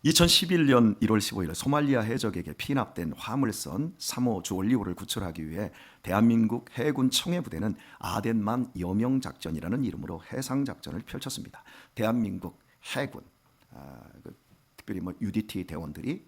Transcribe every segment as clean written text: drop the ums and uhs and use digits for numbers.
2011년 1월 15일 소말리아 해적에게 피납된 화물선 3호 주얼리호를 구출하기 위해 대한민국 해군 청해부대는 아덴만 여명작전이라는 이름으로 해상작전을 펼쳤습니다. 대한민국 해군, 특별히 UDT 대원들이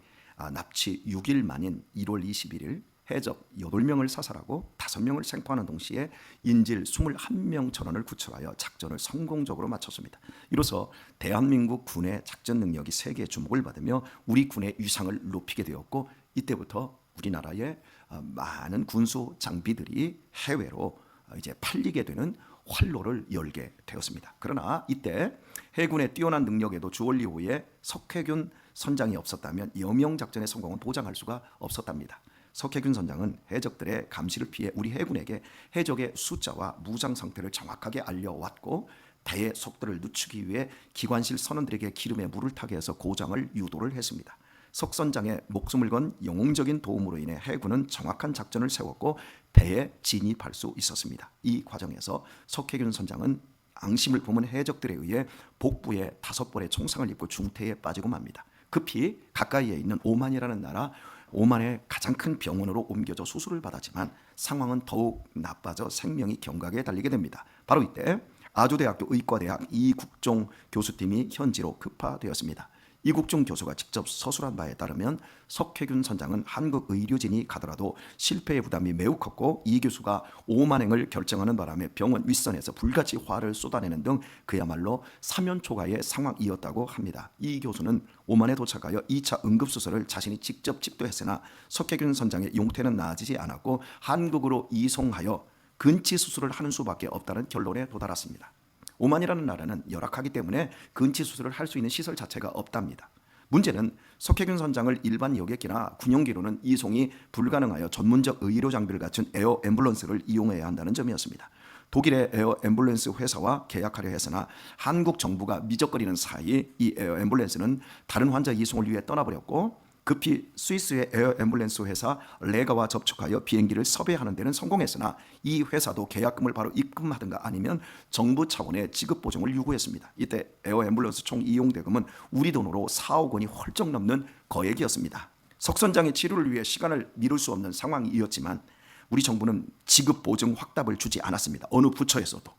납치 6일 만인 1월 21일 해적 8명을 사살하고 5명을 생포하는 동시에 인질 21명 전원을 구출하여 작전을 성공적으로 마쳤습니다. 이로써 대한민국 군의 작전 능력이 세계의 주목을 받으며 우리 군의 위상을 높이게 되었고, 이때부터 우리나라의 많은 군수 장비들이 해외로 이제 팔리게 되는 활로를 열게 되었습니다. 그러나 이때 해군의 뛰어난 능력에도 주얼리호에 석회균 선장이 없었다면 여명작전의 성공은 보장할 수가 없었답니다. 석회균 선장은 해적들의 감시를 피해 우리 해군에게 해적의 숫자와 무장 상태를 정확하게 알려왔고, 대의 속도를 늦추기 위해 기관실 선원들에게 기름에 물을 타게 해서 고장을 유도를 했습니다. 석 선장의 목숨을 건 영웅적인 도움으로 인해 해군은 정확한 작전을 세웠고 대에 진입할 수 있었습니다. 이 과정에서 석회균 선장은 앙심을 품은 해적들에 의해 복부에 5벌의 총상을 입고 중태에 빠지고 맙니다. 급히 가까이에 있는 오만이라는 나라 오만의 가장 큰 병원으로 옮겨져 수술을 받았지만 상황은 더욱 나빠져 생명이 경각에 달리게 됩니다. 바로 이때 아주대학교 의과대학 이국종 교수팀이 현지로 급파되었습니다. 이국종 교수가 직접 서술한 바에 따르면 석회균 선장은 한국 의료진이 가더라도 실패의 부담이 매우 컸고, 이 교수가 오만행을 결정하는 바람에 병원 윗선에서 불같이 화를 쏟아내는 등 그야말로 사면초가의 상황이었다고 합니다. 이 교수는 오만에 도착하여 2차 응급수술을 자신이 직접 집도했으나 석회균 선장의 용태는 나아지지 않았고 한국으로 이송하여 근치 수술을 하는 수밖에 없다는 결론에 도달했습니다. 오만이라는 나라는 열악하기 때문에 근치 수술을 할 수 있는 시설 자체가 없답니다. 문제는 석회균 선장을 일반 여객기나 군용기로는 이송이 불가능하여 전문적 의료 장비를 갖춘 에어 앰뷸런스를 이용해야 한다는 점이었습니다. 독일의 에어 앰뷸런스 회사와 계약하려 했으나 한국 정부가 미적거리는 사이 이 에어 앰뷸런스는 다른 환자 이송을 위해 떠나버렸고, 급히 스위스의 에어 앰뷸런스 회사 레가와 접촉하여 비행기를 섭외하는 데는 성공했으나 이 회사도 계약금을 바로 입금하든가 아니면 정부 차원의 지급 보증을 요구했습니다. 이때 에어 앰뷸런스 총 이용 대금은 우리 돈으로 4억 원이 훌쩍 넘는 거액이었습니다. 석 선장의 치료를 위해 시간을 미룰 수 없는 상황이었지만 우리 정부는 지급 보증 확답을 주지 않았습니다. 어느 부처에서도.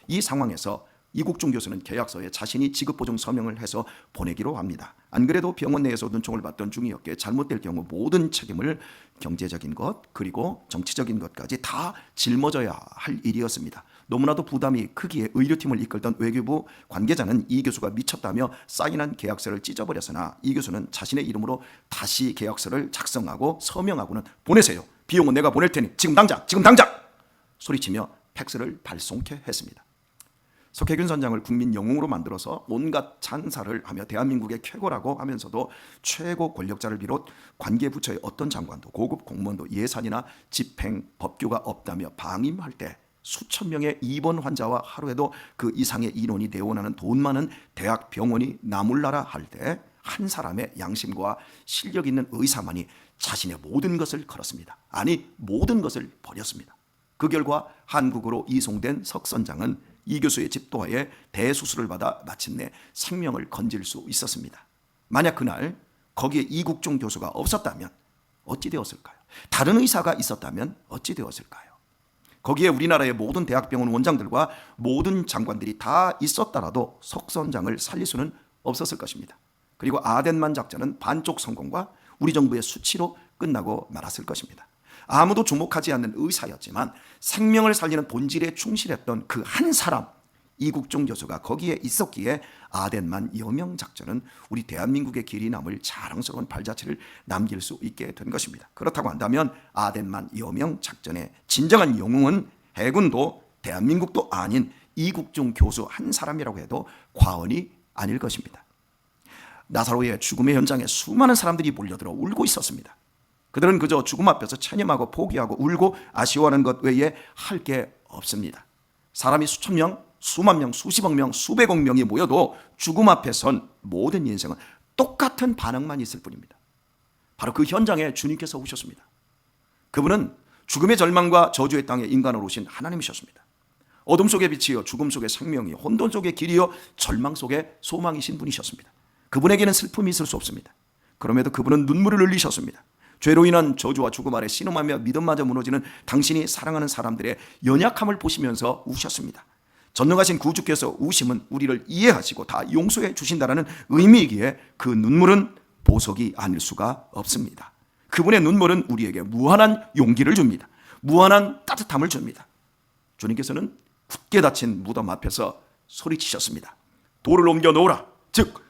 이 상황에서 이국종 교수는 계약서에 자신이 지급보증 서명을 해서 보내기로 합니다. 안 그래도 병원 내에서 눈총을 받던 중이었기에 잘못될 경우 모든 책임을 경제적인 것 그리고 정치적인 것까지 다 짊어져야 할 일이었습니다. 너무나도 부담이 크기에 의료팀을 이끌던 외교부 관계자는 이 교수가 미쳤다며 사인한 계약서를 찢어버렸으나 이 교수는 자신의 이름으로 다시 계약서를 작성하고 서명하고는 보내세요. 비용은 내가 보낼 테니 지금 당장 소리치며 팩스를 발송케 했습니다. 석회균 선장을 국민 영웅으로 만들어서 온갖 찬사를 하며 대한민국의 최고라고 하면서도 최고 권력자를 비롯 관계부처의 어떤 장관도 고급 공무원도 예산이나 집행, 법규가 없다며 방임할 때 수천 명의 입원 환자와 하루에도 그 이상의 인원이 내원하는 돈 많은 대학 병원이 나몰라라 할 때 한 사람의 양심과 실력 있는 의사만이 자신의 모든 것을 걸었습니다. 아니 모든 것을 버렸습니다. 그 결과 한국으로 이송된 석 선장은 이 교수의 집도하에 대수술을 받아 마침내 생명을 건질 수 있었습니다. 만약 그날 거기에 이국종 교수가 없었다면 어찌 되었을까요? 다른 의사가 있었다면 어찌 되었을까요? 거기에 우리나라의 모든 대학병원 원장들과 모든 장관들이 다 있었더라도 석 선장을 살릴 수는 없었을 것입니다. 그리고 아덴만 작전은 반쪽 성공과 우리 정부의 수치로 끝나고 말았을 것입니다. 아무도 주목하지 않는 의사였지만 생명을 살리는 본질에 충실했던 그 한 사람 이국종 교수가 거기에 있었기에 아덴만 여명작전은 우리 대한민국의 길이 남을 자랑스러운 발자취를 남길 수 있게 된 것입니다. 그렇다고 한다면 아덴만 여명작전의 진정한 영웅은 해군도 대한민국도 아닌 이국종 교수 한 사람이라고 해도 과언이 아닐 것입니다. 나사로의 죽음의 현장에 수많은 사람들이 몰려들어 울고 있었습니다. 그들은 그저 죽음 앞에서 체념하고 포기하고 울고 아쉬워하는 것 외에 할 게 없습니다. 사람이 수천 명, 수만 명, 수십억 명, 수백억 명이 모여도 죽음 앞에 선 모든 인생은 똑같은 반응만 있을 뿐입니다. 바로 그 현장에 주님께서 오셨습니다. 그분은 죽음의 절망과 저주의 땅에 인간으로 오신 하나님이셨습니다. 어둠 속의 빛이요 죽음 속의 생명이요 혼돈 속의 길이요 절망 속의 소망이신 분이셨습니다. 그분에게는 슬픔이 있을 수 없습니다. 그럼에도 그분은 눈물을 흘리셨습니다. 죄로 인한 저주와 죽음 아래 신음하며 믿음마저 무너지는 당신이 사랑하는 사람들의 연약함을 보시면서 우셨습니다. 전능하신 구주께서 우심은 우리를 이해하시고 다 용서해 주신다는 의미이기에 그 눈물은 보석이 아닐 수가 없습니다. 그분의 눈물은 우리에게 무한한 용기를 줍니다. 무한한 따뜻함을 줍니다. 주님께서는 굳게 닫힌 무덤 앞에서 소리치셨습니다. 돌을 옮겨 놓으라. 즉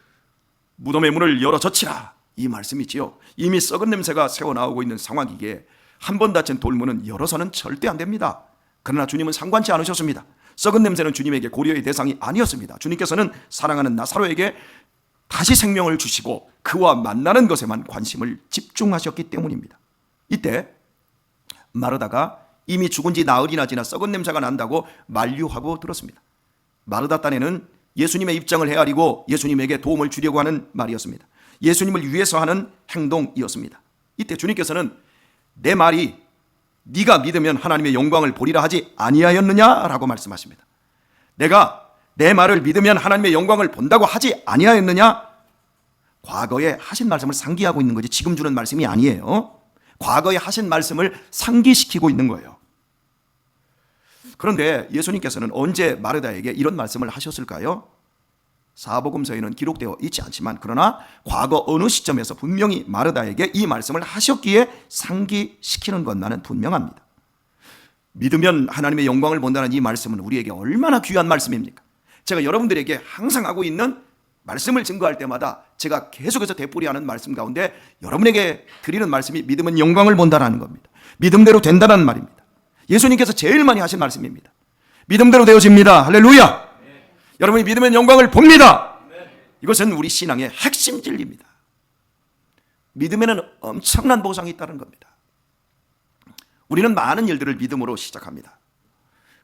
무덤의 문을 열어 젖히라. 이 말씀이지요. 이미 썩은 냄새가 새어나오고 있는 상황이기에 한 번 닫힌 돌문은 열어서는 절대 안 됩니다. 그러나 주님은 상관치 않으셨습니다. 썩은 냄새는 주님에게 고려의 대상이 아니었습니다. 주님께서는 사랑하는 나사로에게 다시 생명을 주시고 그와 만나는 것에만 관심을 집중하셨기 때문입니다. 이때 마르다가 이미 죽은 지 나흘이나 지나 썩은 냄새가 난다고 만류하고 들었습니다. 마르다 딴에는 예수님의 입장을 헤아리고 예수님에게 도움을 주려고 하는 말이었습니다. 예수님을 위해서 하는 행동이었습니다. 이때 주님께서는 내 말이 네가 믿으면 하나님의 영광을 보리라 하지 아니하였느냐라고 말씀하십니다. 내가 내 말을 믿으면 하나님의 영광을 본다고 하지 아니하였느냐? 과거에 하신 말씀을 상기하고 있는 거지 지금 주는 말씀이 아니에요. 과거에 하신 말씀을 상기시키고 있는 거예요. 그런데 예수님께서는 언제 마르다에게 이런 말씀을 하셨을까요? 사복음서에는 기록되어 있지 않지만 그러나 과거 어느 시점에서 분명히 마르다에게 이 말씀을 하셨기에 상기시키는 것만은 분명합니다. 믿으면 하나님의 영광을 본다는 이 말씀은 우리에게 얼마나 귀한 말씀입니까? 제가 여러분들에게 항상 하고 있는 말씀을 증거할 때마다 제가 계속해서 되풀이하는 말씀 가운데 여러분에게 드리는 말씀이 믿으면 영광을 본다는 겁니다. 믿음대로 된다는 말입니다. 예수님께서 제일 많이 하신 말씀입니다. 믿음대로 되어집니다. 할렐루야. 여러분이 믿으면 영광을 봅니다. 이것은 우리 신앙의 핵심 진리입니다. 믿음에는 엄청난 보상이 있다는 겁니다. 우리는 많은 일들을 믿음으로 시작합니다.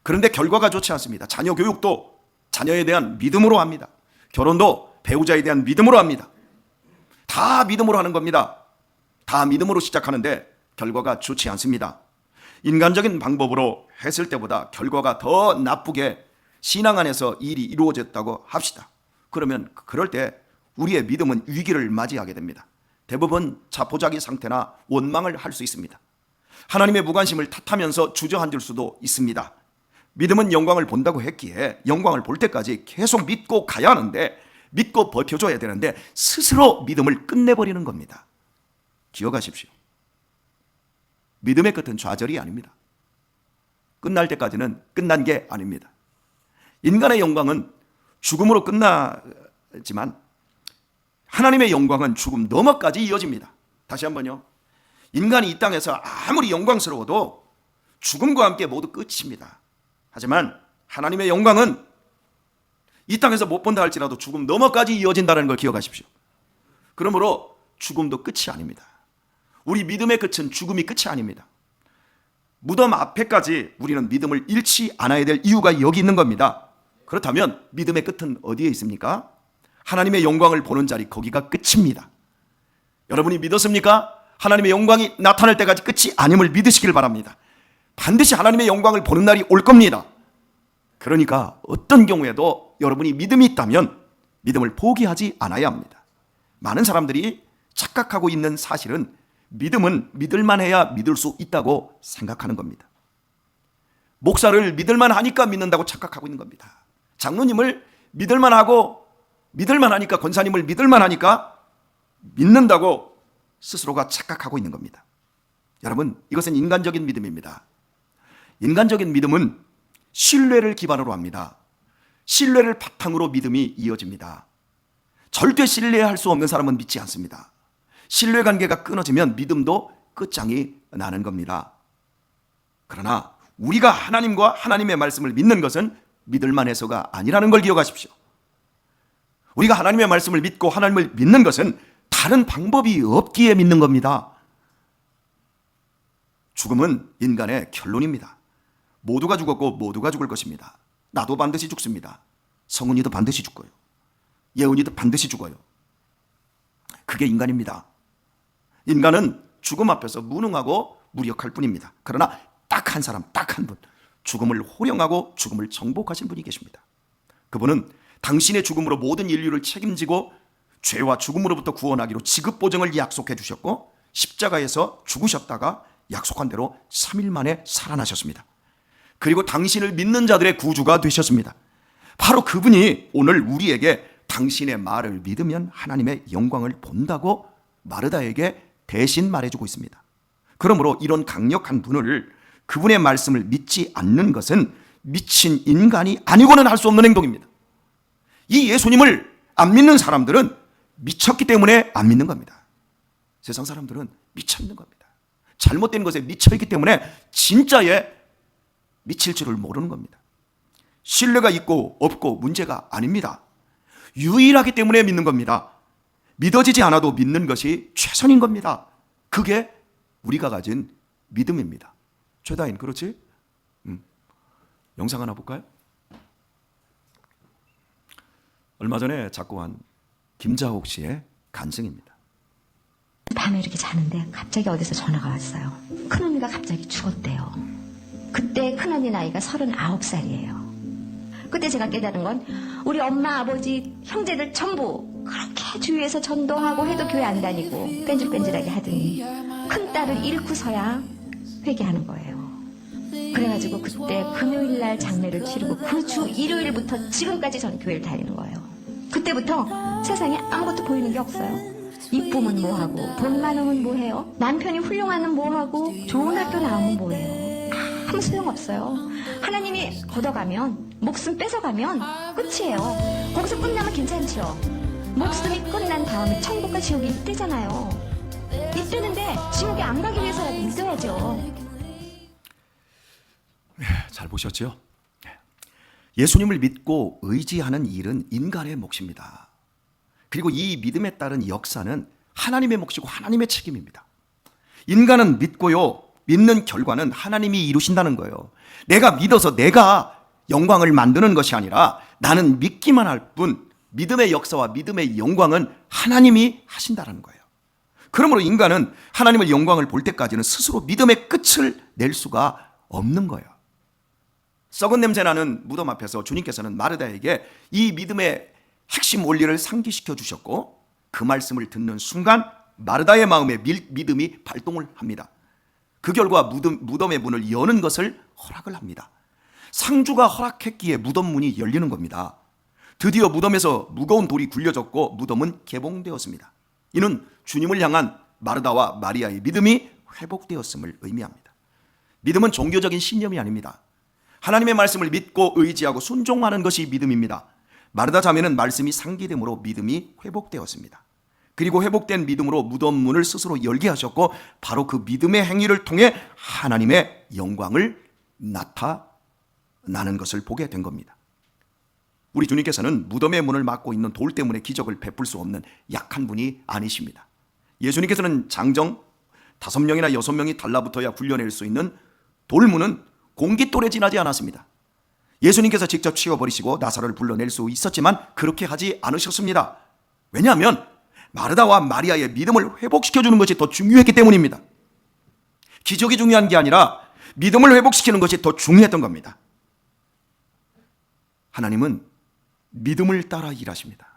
그런데 결과가 좋지 않습니다. 자녀 교육도 자녀에 대한 믿음으로 합니다. 결혼도 배우자에 대한 믿음으로 합니다. 다 믿음으로 하는 겁니다. 다 믿음으로 시작하는데 결과가 좋지 않습니다. 인간적인 방법으로 했을 때보다 결과가 더 나쁘게 신앙 안에서 일이 이루어졌다고 합시다. 그러면 그럴 때 우리의 믿음은 위기를 맞이하게 됩니다. 대부분 자포자기 상태나 원망을 할 수 있습니다. 하나님의 무관심을 탓하면서 주저앉을 수도 있습니다. 믿음은 영광을 본다고 했기에 영광을 볼 때까지 계속 믿고 가야 하는데 믿고 버텨줘야 되는데 스스로 믿음을 끝내버리는 겁니다. 기억하십시오. 믿음의 끝은 좌절이 아닙니다. 끝날 때까지는 끝난 게 아닙니다. 인간의 영광은 죽음으로 끝나지만 하나님의 영광은 죽음 너머까지 이어집니다. 다시 한번요. 인간이 이 땅에서 아무리 영광스러워도 죽음과 함께 모두 끝입니다. 하지만 하나님의 영광은 이 땅에서 못 본다 할지라도 죽음 너머까지 이어진다는 걸 기억하십시오. 그러므로 죽음도 끝이 아닙니다. 우리 믿음의 끝은 죽음이 끝이 아닙니다. 무덤 앞에까지 우리는 믿음을 잃지 않아야 될 이유가 여기 있는 겁니다. 그렇다면 믿음의 끝은 어디에 있습니까? 하나님의 영광을 보는 자리, 거기가 끝입니다. 여러분이 믿었습니까? 하나님의 영광이 나타날 때까지 끝이 아님을 믿으시길 바랍니다. 반드시 하나님의 영광을 보는 날이 올 겁니다. 그러니까 어떤 경우에도 여러분이 믿음이 있다면 믿음을 포기하지 않아야 합니다. 많은 사람들이 착각하고 있는 사실은 믿음은 믿을만 해야 믿을 수 있다고 생각하는 겁니다. 목사를 믿을만 하니까 믿는다고 착각하고 있는 겁니다. 장로님을 믿을만 하니까, 권사님을 믿을만 하니까 믿는다고 스스로가 착각하고 있는 겁니다. 여러분, 이것은 인간적인 믿음입니다. 인간적인 믿음은 신뢰를 기반으로 합니다. 신뢰를 바탕으로 믿음이 이어집니다. 절대 신뢰할 수 없는 사람은 믿지 않습니다. 신뢰관계가 끊어지면 믿음도 끝장이 나는 겁니다. 그러나 우리가 하나님과 하나님의 말씀을 믿는 것은 믿을만 해서가 아니라는 걸 기억하십시오. 우리가 하나님의 말씀을 믿고 하나님을 믿는 것은 다른 방법이 없기에 믿는 겁니다. 죽음은 인간의 결론입니다. 모두가 죽었고 모두가 죽을 것입니다. 나도 반드시 죽습니다. 성은이도 반드시 죽고요. 예은이도 반드시 죽어요. 그게 인간입니다. 인간은 죽음 앞에서 무능하고 무력할 뿐입니다. 그러나 딱 한 사람, 딱 한 분, 죽음을 호령하고 죽음을 정복하신 분이 계십니다. 그분은 당신의 죽음으로 모든 인류를 책임지고 죄와 죽음으로부터 구원하기로 지급 보증을 약속해 주셨고 십자가에서 죽으셨다가 약속한 대로 3일 만에 살아나셨습니다. 그리고 당신을 믿는 자들의 구주가 되셨습니다. 바로 그분이 오늘 우리에게 당신의 말을 믿으면 하나님의 영광을 본다고 마르다에게 대신 말해주고 있습니다. 그러므로 이런 강력한 분을, 그분의 말씀을 믿지 않는 것은 미친 인간이 아니고는 할 수 없는 행동입니다. 이 예수님을 안 믿는 사람들은 미쳤기 때문에 안 믿는 겁니다. 세상 사람들은 미쳤는 겁니다. 잘못된 것에 미쳐있기 때문에 진짜에 미칠 줄을 모르는 겁니다. 신뢰가 있고 없고 문제가 아닙니다. 유일하기 때문에 믿는 겁니다. 믿어지지 않아도 믿는 것이 최선인 겁니다. 그게 우리가 가진 믿음입니다. 최다인, 그렇지? 영상 하나 볼까요? 얼마 전에 작곡한 김자옥 씨의 간증입니다. 밤에 이렇게 자는데 갑자기 어디서 전화가 왔어요. 큰언니가 갑자기 죽었대요. 그때 큰언니 나이가 39살이에요. 그때 제가 깨달은 건 우리 엄마, 아버지, 형제들 전부 그렇게 주위에서 전도하고 해도 교회 안 다니고 뺀질뺀질하게 하더니 큰딸을 잃고서야 회개하는 거예요. 그래가지고 그때 금요일날 장례를 치르고 그 주 일요일부터 지금까지 저는 교회를 다니는 거예요. 그때부터 세상에 아무것도 보이는 게 없어요. 이쁨은 뭐하고 돈 많으면 뭐해요? 남편이 훌륭하면 뭐하고 좋은 학교 나오면 뭐해요? 아무 소용없어요. 하나님이 걷어가면, 목숨 뺏어가면 끝이에요. 거기서 끝나면 괜찮죠. 목숨이 끝난 다음에 천국과 지옥이 있대잖아요. 있대는데 지옥에 안 가기 위해서라도 믿어야죠. 잘 보셨죠? 예수님을 믿고 의지하는 일은 인간의 몫입니다. 그리고 이 믿음에 따른 역사는 하나님의 몫이고 하나님의 책임입니다. 인간은 믿고요, 믿는 결과는 하나님이 이루신다는 거예요. 내가 믿어서 내가 영광을 만드는 것이 아니라 나는 믿기만 할 뿐, 믿음의 역사와 믿음의 영광은 하나님이 하신다는 거예요. 그러므로 인간은 하나님의 영광을 볼 때까지는 스스로 믿음의 끝을 낼 수가 없는 거예요. 썩은 냄새 나는 무덤 앞에서 주님께서는 마르다에게 이 믿음의 핵심 원리를 상기시켜 주셨고 그 말씀을 듣는 순간 마르다의 마음에 믿음이 발동을 합니다. 그 결과 무덤의 문을 여는 것을 허락을 합니다. 상주가 허락했기에 무덤 문이 열리는 겁니다. 드디어 무덤에서 무거운 돌이 굴려졌고 무덤은 개봉되었습니다. 이는 주님을 향한 마르다와 마리아의 믿음이 회복되었음을 의미합니다. 믿음은 종교적인 신념이 아닙니다. 하나님의 말씀을 믿고 의지하고 순종하는 것이 믿음입니다. 마르다 자매는 말씀이 상기됨으로 믿음이 회복되었습니다. 그리고 회복된 믿음으로 무덤 문을 스스로 열게 하셨고 바로 그 믿음의 행위를 통해 하나님의 영광을 나타나는 것을 보게 된 겁니다. 우리 주님께서는 무덤의 문을 막고 있는 돌 때문에 기적을 베풀 수 없는 약한 분이 아니십니다. 예수님께서는 장정 5명이나 6명이 달라붙어야 굴려낼 수 있는 돌문은 공깃돌에 지나지 않았습니다. 예수님께서 직접 치워버리시고 나사로를 불러낼 수 있었지만 그렇게 하지 않으셨습니다. 왜냐하면 마르다와 마리아의 믿음을 회복시켜주는 것이 더 중요했기 때문입니다. 기적이 중요한 게 아니라 믿음을 회복시키는 것이 더 중요했던 겁니다. 하나님은 믿음을 따라 일하십니다.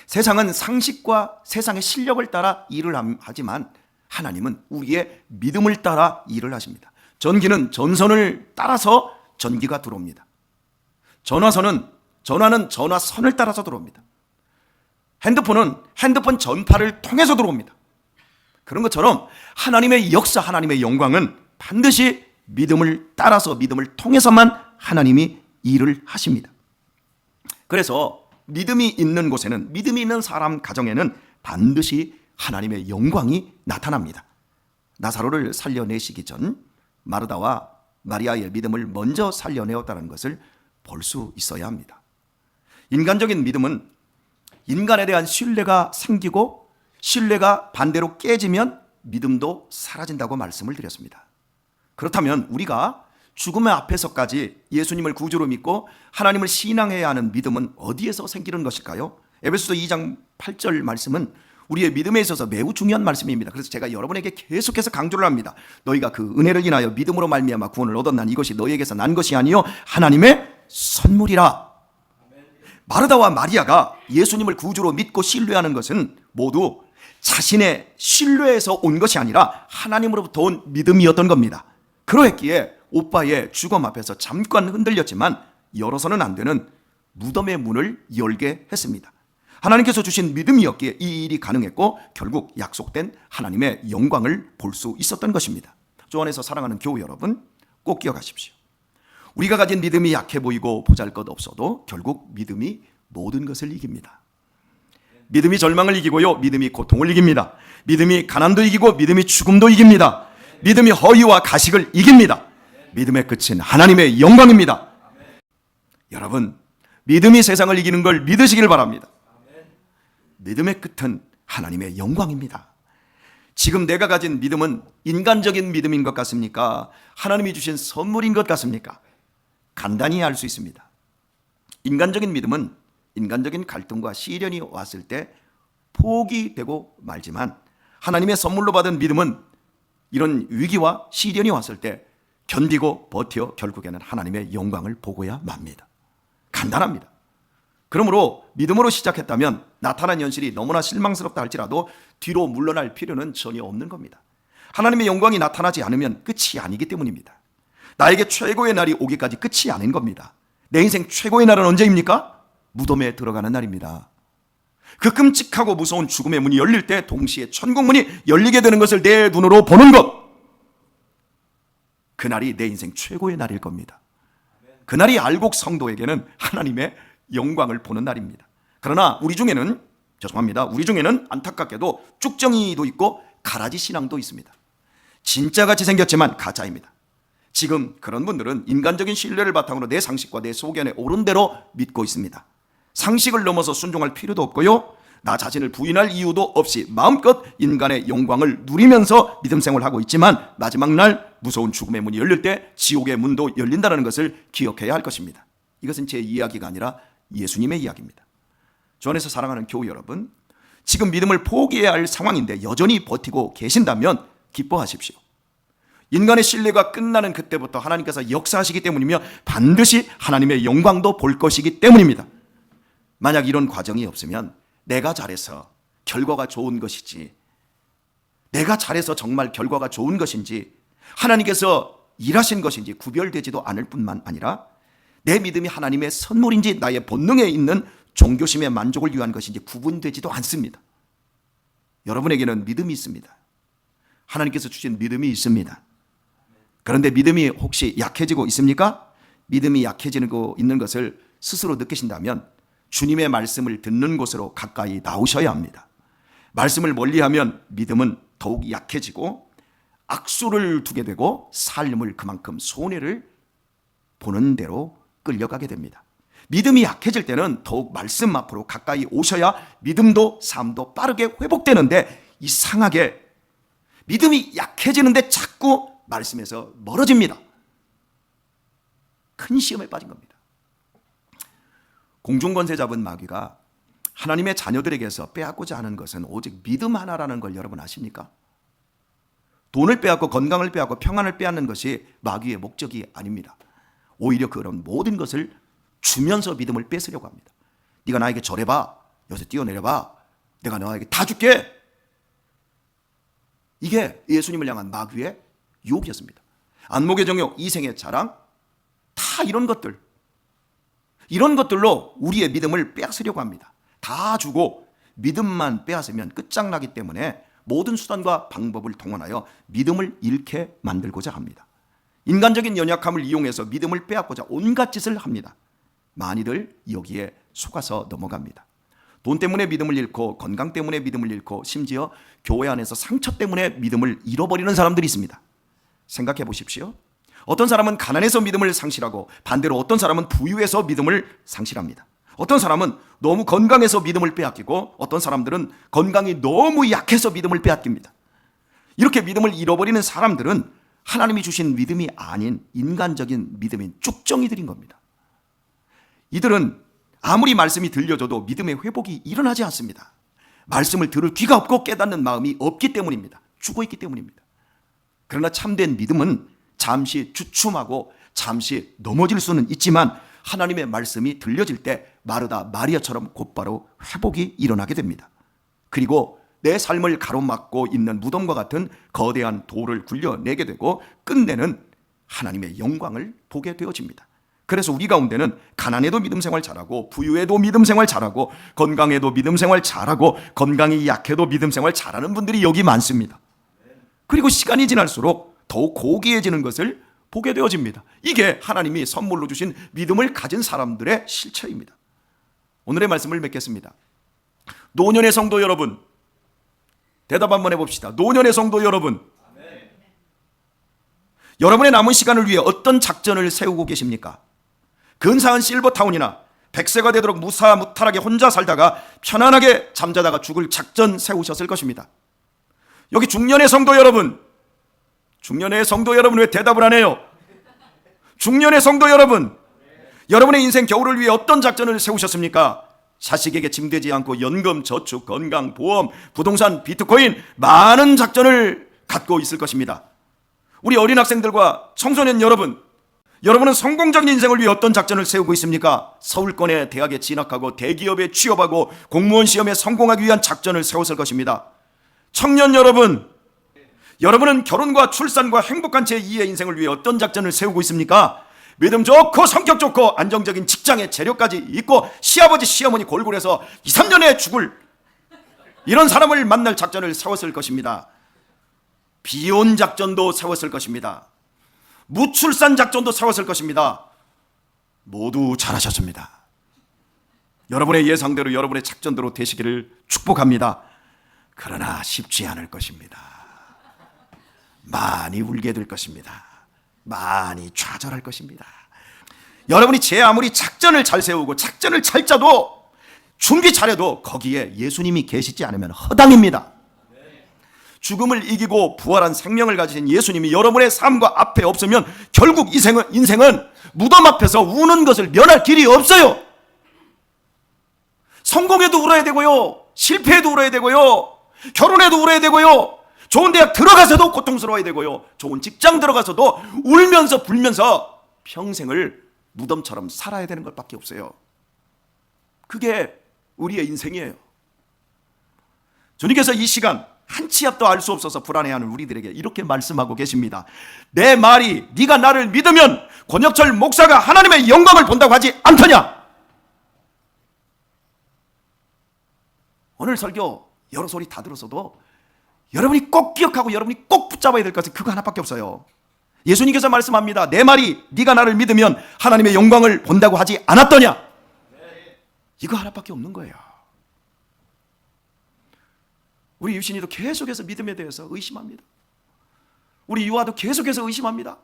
세상은 상식과 세상의 실력을 따라 일을 하지만 하나님은 우리의 믿음을 따라 일을 하십니다. 전기는 전선을 따라서 전기가 들어옵니다. 전화는 전화선을 따라서 들어옵니다. 핸드폰은 핸드폰 전파를 통해서 들어옵니다. 그런 것처럼 하나님의 역사, 하나님의 영광은 반드시 믿음을 따라서 믿음을 통해서만 하나님이 일을 하십니다. 그래서 믿음이 있는 곳에는, 믿음이 있는 사람 가정에는 반드시 하나님의 영광이 나타납니다. 나사로를 살려내시기 전 마르다와 마리아의 믿음을 먼저 살려내었다는 것을 볼 수 있어야 합니다. 인간적인 믿음은 인간에 대한 신뢰가 생기고 신뢰가 반대로 깨지면 믿음도 사라진다고 말씀을 드렸습니다. 그렇다면 우리가 죽음의 앞에서까지 예수님을 구주로 믿고 하나님을 신앙해야 하는 믿음은 어디에서 생기는 것일까요? 에베소서 2장 8절 말씀은 우리의 믿음에 있어서 매우 중요한 말씀입니다. 그래서 제가 여러분에게 계속해서 강조를 합니다. 너희가 그 은혜를 인하여 믿음으로 말미암아 구원을 얻었나니 이것이 너희에게서 난 것이 아니요 하나님의 선물이라. 마르다와 마리아가 예수님을 구주로 믿고 신뢰하는 것은 모두 자신의 신뢰에서 온 것이 아니라 하나님으로부터 온 믿음이었던 겁니다. 그러했기에 오빠의 죽음 앞에서 잠깐 흔들렸지만 열어서는 안 되는 무덤의 문을 열게 했습니다. 하나님께서 주신 믿음이었기에 이 일이 가능했고 결국 약속된 하나님의 영광을 볼 수 있었던 것입니다. 주 안에서 사랑하는 교우 여러분, 꼭 기억하십시오. 우리가 가진 믿음이 약해 보이고 보잘것없어도 결국 믿음이 모든 것을 이깁니다. 믿음이 절망을 이기고요, 믿음이 고통을 이깁니다. 믿음이 가난도 이기고 믿음이 죽음도 이깁니다. 믿음이 허위와 가식을 이깁니다. 믿음의 끝은 하나님의 영광입니다. 여러분, 믿음이 세상을 이기는 걸 믿으시길 바랍니다. 믿음의 끝은 하나님의 영광입니다. 지금 내가 가진 믿음은 인간적인 믿음인 것 같습니까? 하나님이 주신 선물인 것 같습니까? 간단히 알 수 있습니다. 인간적인 믿음은 인간적인 갈등과 시련이 왔을 때 포기되고 말지만, 하나님의 선물로 받은 믿음은 이런 위기와 시련이 왔을 때 견디고 버텨 결국에는 하나님의 영광을 보고야 맙니다. 간단합니다. 그러므로 믿음으로 시작했다면 나타난 현실이 너무나 실망스럽다 할지라도 뒤로 물러날 필요는 전혀 없는 겁니다. 하나님의 영광이 나타나지 않으면 끝이 아니기 때문입니다. 나에게 최고의 날이 오기까지 끝이 아닌 겁니다. 내 인생 최고의 날은 언제입니까? 무덤에 들어가는 날입니다. 그 끔찍하고 무서운 죽음의 문이 열릴 때 동시에 천국 문이 열리게 되는 것을 내 눈으로 보는 것, 그날이 내 인생 최고의 날일 겁니다. 그날이 알곡 성도에게는 하나님의 영광을 보는 날입니다. 그러나 우리 중에는 안타깝게도 쭉정이도 있고 가라지 신앙도 있습니다. 진짜같이 생겼지만 가짜입니다. 지금 그런 분들은 인간적인 신뢰를 바탕으로 내 상식과 내 소견에 옳은 대로 믿고 있습니다. 상식을 넘어서 순종할 필요도 없고요, 나 자신을 부인할 이유도 없이 마음껏 인간의 영광을 누리면서 믿음 생활을 하고 있지만 마지막 날 무서운 죽음의 문이 열릴 때 지옥의 문도 열린다는 것을 기억해야 할 것입니다. 이것은 제 이야기가 아니라 예수님의 이야기입니다. 주 안에서 사랑하는 교우 여러분, 지금 믿음을 포기해야 할 상황인데 여전히 버티고 계신다면 기뻐하십시오. 인간의 신뢰가 끝나는 그때부터 하나님께서 역사하시기 때문이며 반드시 하나님의 영광도 볼 것이기 때문입니다. 만약 이런 과정이 없으면 내가 잘해서 결과가 좋은 것이지, 내가 잘해서 정말 결과가 좋은 것인지, 하나님께서 일하신 것인지 구별되지도 않을 뿐만 아니라 내 믿음이 하나님의 선물인지 나의 본능에 있는 종교심의 만족을 위한 것인지 구분되지도 않습니다. 여러분에게는 믿음이 있습니다. 하나님께서 주신 믿음이 있습니다. 그런데 믿음이 혹시 약해지고 있습니까? 믿음이 약해지고 있는 것을 스스로 느끼신다면 주님의 말씀을 듣는 곳으로 가까이 나오셔야 합니다. 말씀을 멀리하면 믿음은 더욱 약해지고 악수를 두게 되고 삶을 그만큼 손해를 보는 대로 끌려가게 됩니다. 믿음이 약해질 때는 더욱 말씀 앞으로 가까이 오셔야 믿음도 삶도 빠르게 회복되는데, 이상하게 믿음이 약해지는데 자꾸 말씀에서 멀어집니다. 큰 시험에 빠진 겁니다. 공중권세 잡은 마귀가 하나님의 자녀들에게서 빼앗고자 하는 것은 오직 믿음 하나라는 걸 여러분 아십니까? 돈을 빼앗고 건강을 빼앗고 평안을 빼앗는 것이 마귀의 목적이 아닙니다. 오히려 그런 모든 것을 주면서 믿음을 뺏으려고 합니다. 네가 나에게 절해봐, 여기서 뛰어내려봐, 내가 너에게 다 줄게. 이게 예수님을 향한 마귀의 유혹이었습니다. 안목의 정욕, 이생의 자랑, 다 이런 것들로 우리의 믿음을 빼앗으려고 합니다. 다 주고 믿음만 빼앗으면 끝장나기 때문에 모든 수단과 방법을 동원하여 믿음을 잃게 만들고자 합니다. 인간적인 연약함을 이용해서 믿음을 빼앗고자 온갖 짓을 합니다. 많이들 여기에 속아서 넘어갑니다. 돈 때문에 믿음을 잃고, 건강 때문에 믿음을 잃고, 심지어 교회 안에서 상처 때문에 믿음을 잃어버리는 사람들이 있습니다. 생각해 보십시오. 어떤 사람은 가난해서 믿음을 상실하고, 반대로 어떤 사람은 부유해서 믿음을 상실합니다. 어떤 사람은 너무 건강해서 믿음을 빼앗기고, 어떤 사람들은 건강이 너무 약해서 믿음을 빼앗깁니다. 이렇게 믿음을 잃어버리는 사람들은 하나님이 주신 믿음이 아닌 인간적인 믿음인 쭉정이들인 겁니다. 이들은 아무리 말씀이 들려줘도 믿음의 회복이 일어나지 않습니다. 말씀을 들을 귀가 없고 깨닫는 마음이 없기 때문입니다. 죽어있기 때문입니다. 그러나 참된 믿음은 잠시 주춤하고 잠시 넘어질 수는 있지만 하나님의 말씀이 들려질 때 마르다 마리아처럼 곧바로 회복이 일어나게 됩니다. 그리고 내 삶을 가로막고 있는 무덤과 같은 거대한 돌을 굴려내게 되고 끝내는 하나님의 영광을 보게 되어집니다. 그래서 우리 가운데는 가난해도 믿음 생활 잘하고 부유해도 믿음 생활 잘하고 건강해도 믿음 생활 잘하고 건강이 약해도 믿음 생활 잘하는 분들이 여기 많습니다. 그리고 시간이 지날수록 더욱 고귀해지는 것을 보게 되어집니다. 이게 하나님이 선물로 주신 믿음을 가진 사람들의 실체입니다. 오늘의 말씀을 맺겠습니다. 노년의 성도 여러분, 대답 한번 해봅시다. 노년의 성도 여러분, 여러분의 남은 시간을 위해 어떤 작전을 세우고 계십니까? 근사한 실버타운이나 100세가 되도록 무사무탈하게 혼자 살다가 편안하게 잠자다가 죽을 작전 세우셨을 것입니다. 여기 중년의 성도 여러분, 중년의 성도 여러분 왜 대답을 안 해요? 중년의 성도 여러분, 여러분의 인생 겨울을 위해 어떤 작전을 세우셨습니까? 자식에게 짐되지 않고 연금, 저축, 건강, 보험, 부동산, 비트코인 많은 작전을 갖고 있을 것입니다. 우리 어린 학생들과 청소년 여러분, 여러분은 성공적인 인생을 위해 어떤 작전을 세우고 있습니까? 서울권의 대학에 진학하고 대기업에 취업하고 공무원 시험에 성공하기 위한 작전을 세웠을 것입니다. 청년 여러분, 여러분은 결혼과 출산과 행복한 제2의 인생을 위해 어떤 작전을 세우고 있습니까? 믿음 좋고 성격 좋고 안정적인 직장에 재력까지 있고 시아버지 시어머니 골골해서 2, 3년에 죽을 이런 사람을 만날 작전을 세웠을 것입니다. 비혼 작전도 세웠을 것입니다. 무출산 작전도 세웠을 것입니다. 모두 잘하셨습니다. 여러분의 예상대로 여러분의 작전대로 되시기를 축복합니다. 그러나 쉽지 않을 것입니다. 많이 울게 될 것입니다. 많이 좌절할 것입니다. 여러분이 제 아무리 작전을 잘 세우고 작전을 잘 짜도 준비 잘해도 거기에 예수님이 계시지 않으면 허당입니다. 죽음을 이기고 부활한 생명을 가지신 예수님이 여러분의 삶과 앞에 없으면 결국 인생은 무덤 앞에서 우는 것을 면할 길이 없어요. 성공해도 울어야 되고요, 실패해도 울어야 되고요, 결혼해도 울어야 되고요, 좋은 대학 들어가서도 고통스러워야 되고요, 좋은 직장 들어가서도 울면서 불면서 평생을 무덤처럼 살아야 되는 것밖에 없어요. 그게 우리의 인생이에요. 주님께서 이 시간 한 치 앞도 알 수 없어서 불안해하는 우리들에게 이렇게 말씀하고 계십니다. 내 말이 네가 나를 믿으면 권혁철 목사가 하나님의 영광을 본다고 하지 않더냐? 오늘 설교 여러 소리 다 들었어도 여러분이 꼭 기억하고 여러분이 꼭 붙잡아야 될 것은 그거 하나밖에 없어요. 예수님께서 말씀합니다. 내 말이 네가 나를 믿으면 하나님의 영광을 본다고 하지 않았더냐? 이거 하나밖에 없는 거예요. 우리 유신이도 계속해서 믿음에 대해서 의심합니다. 우리 유아도 계속해서 의심합니다.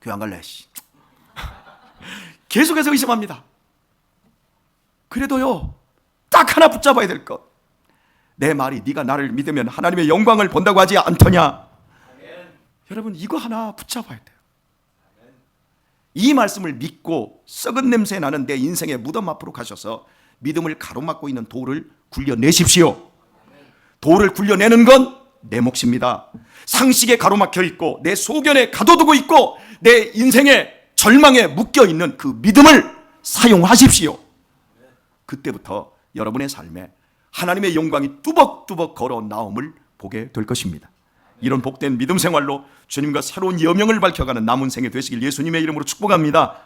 교회 안 갈래? 계속해서 의심합니다. 그래도요, 딱 하나 붙잡아야 될 것. 내 말이 네가 나를 믿으면 하나님의 영광을 본다고 하지 않더냐? 여러분, 이거 하나 붙잡아야 돼요. 이 말씀을 믿고 썩은 냄새 나는 내 인생의 무덤 앞으로 가셔서 믿음을 가로막고 있는 돌을 굴려내십시오. 돌을 굴려내는 건 내 몫입니다. 상식에 가로막혀 있고 내 소견에 가둬두고 있고 내 인생의 절망에 묶여 있는 그 믿음을 사용하십시오. 그때부터 여러분의 삶에 하나님의 영광이 뚜벅뚜벅 걸어 나옴을 보게 될 것입니다. 이런 복된 믿음 생활로 주님과 새로운 여명을 밝혀가는 남은 생에 되시길 예수님의 이름으로 축복합니다.